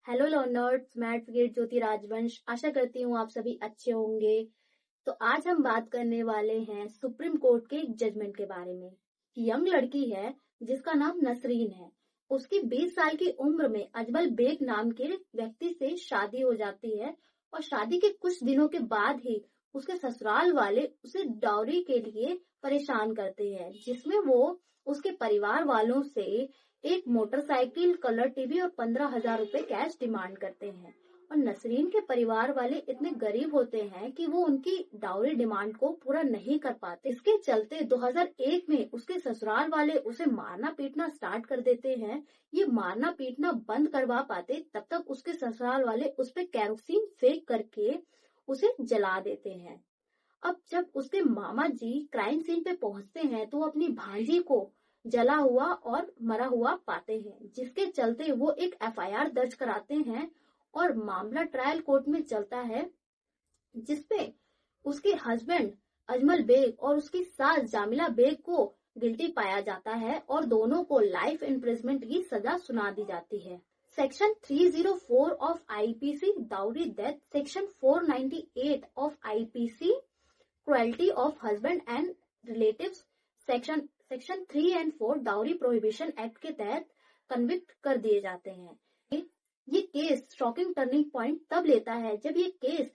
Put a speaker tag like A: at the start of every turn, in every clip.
A: Hello learners, मैं advocate ज्योति राजवंश। आशा करती हूँ आप सभी अच्छे होंगे। तो आज हम बात करने वाले हैं सुप्रीम कोर्ट के एक जजमेंट के बारे में। यंग लड़की है जिसका नाम नसरीन है। उसकी 20 साल की उम्र में अजमल बेग नाम के व्यक्ति से शादी हो जाती है और शादी के कुछ दिनों के बाद ही उसके ससुराल वाले उसे डाउरी के लिए परेशान करते हैं, जिसमें वो उसके परिवार वालों से एक मोटरसाइकिल, कलर टीवी और 15,000 रुपए कैश डिमांड करते हैं। और नसरीन के परिवार वाले इतने गरीब होते हैं कि वो उनकी डाउरी डिमांड को पूरा नहीं कर पाते। इसके चलते 2001 में उसके ससुराल वाले उसे मारना पीटना स्टार्ट कर देते हैं। ये मारना पीटना बंद करवा पाते तब तक उसके ससुराल वाले उस पे केरोसिन फेंक करके उसे जला देते हैं। अब जब उसके मामा जी क्राइम सीन पे पहुंचते हैं तो वो अपनी भांजी को जला हुआ और मरा हुआ पाते हैं, जिसके चलते वो एक एफआईआर दर्ज कराते हैं और मामला ट्रायल कोर्ट में चलता है, जिसपे उसके हस्बैंड अजमल बेग और उसकी सास जामिला बेग को गिल्टी पाया जाता है और दोनों को लाइफ इम्प्रिजमेंट की सजा सुना दी जाती है। Section 304 of IPC dowry death, section 498 of IPC cruelty of husband and relatives, section 3 and 4 dowry prohibition act के तहत कन्विक्ट कर दिए जाते हैं। ये केस शॉकिंग टर्निंग पॉइंट तब लेता है जब ये केस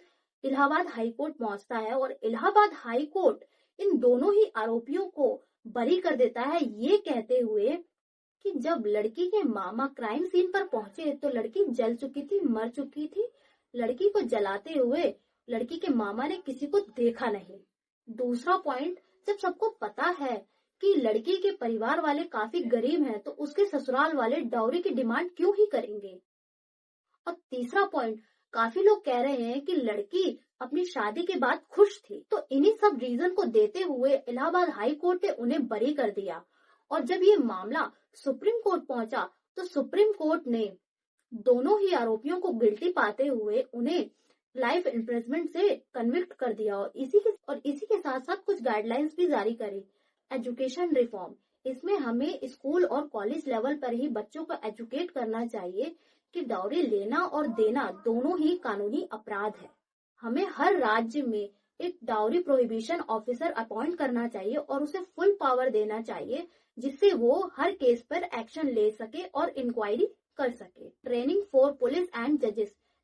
A: इलाहाबाद हाई कोर्ट पहुंचता है और इलाहाबाद हाई कोर्ट इन दोनों ही आरोपियों को बरी कर देता है, ये कहते हुए कि जब लड़की के मामा क्राइम सीन पर पहुंचे तो लड़की जल चुकी थी, मर चुकी थी। लड़की को जलाते हुए लड़की के मामा ने किसी को देखा नहीं। दूसरा पॉइंट, जब सबको पता है कि लड़की के परिवार वाले काफी गरीब हैं तो उसके ससुराल वाले डाउरी की डिमांड क्यों ही करेंगे। और तीसरा पॉइंट, काफी लोग कह रहे हैं कि लड़की अपनी शादी के बाद खुश थी, तो इन्हीं सब रीजन को देते हुए इलाहाबाद हाई कोर्ट ने उन्हें बरी कर दिया। और जब ये मामला सुप्रीम कोर्ट पहुंचा तो सुप्रीम कोर्ट ने दोनों ही आरोपियों को गिल्टी पाते हुए उन्हें लाइफ इम्प्रिजमेंट से कन्विक्ट कर दिया और इसी के साथ साथ कुछ गाइडलाइंस भी जारी करी। एजुकेशन रिफॉर्म, इसमें हमें स्कूल और कॉलेज लेवल पर ही बच्चों को एजुकेट करना चाहिए कि डाउरी लेना और देना दोनों ही कानूनी अपराध है। हमें हर राज्य में एक डाउरी प्रोहिबिशन ऑफिसर अपॉइंट करना चाहिए और उसे फुल पावर देना चाहिए, जिससे वो हर केस पर एक्शन ले सके और इंक्वायरी कर सके। ट्रेनिंग फॉर पुलिस एंड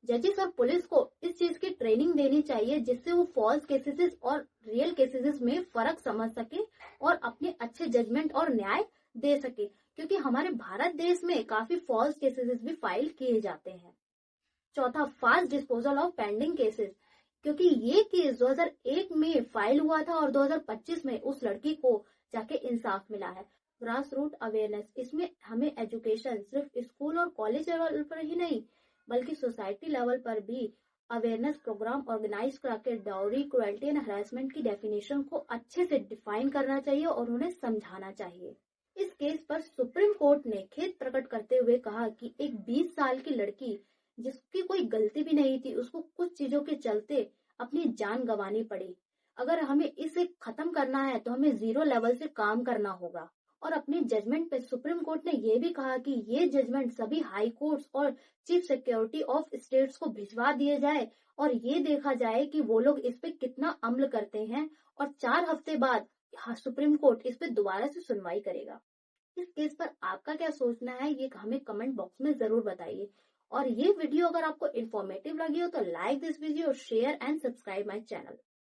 A: जजेस और पुलिस को इस चीज की ट्रेनिंग देनी चाहिए, जिससे वो फॉल्स केसेस और रियल केसेस में फर्क समझ सके और अपने अच्छे जजमेंट और न्याय दे सके, क्योंकि हमारे भारत देश में काफी फॉल्स केसेस भी फाइल किए जाते हैं। चौथा, fast disposal of pending cases, क्योंकि ये केस 2001 में फाइल हुआ था और 2025 में उस लड़की को जाके इंसाफ मिला है। ग्रास रूट अवेयरनेस, इसमें हमें एजुकेशन सिर्फ स्कूल और कॉलेज लेवल पर ही नहीं बल्कि सोसाइटी लेवल पर भी अवेयरनेस प्रोग्राम ऑर्गेनाइज करके डाउरी, क्रुएल्टी एंड हरासमेंट की डेफिनेशन को अच्छे से डिफाइन करना चाहिए और उन्हें समझाना चाहिए। इस केस पर सुप्रीम कोर्ट ने खेद प्रकट करते हुए कहा कि एक 20 साल की लड़की जिसकी कोई गलती भी नहीं थी, उसको कुछ चीजों के चलते अपनी जान गंवानी पड़ी। अगर हमें इसे खत्म करना है तो हमें जीरो लेवल से काम करना होगा। और अपने जजमेंट पे सुप्रीम कोर्ट ने यह भी कहा कि ये जजमेंट सभी हाई कोर्ट्स और चीफ सिक्योरिटी ऑफ स्टेट्स को भिजवा दिए जाए और ये देखा जाए कि वो लोग इस पे कितना अमल करते हैं और 4 हफ्ते बाद सुप्रीम कोर्ट इस पे दोबारा से सुनवाई करेगा। इस केस पर आपका क्या सोचना है, ये हमें कमेंट बॉक्स में जरूर बताइए। और ये वीडियो अगर आपको इन्फॉर्मेटिव लगी हो तो like this video, share and subscribe my channel.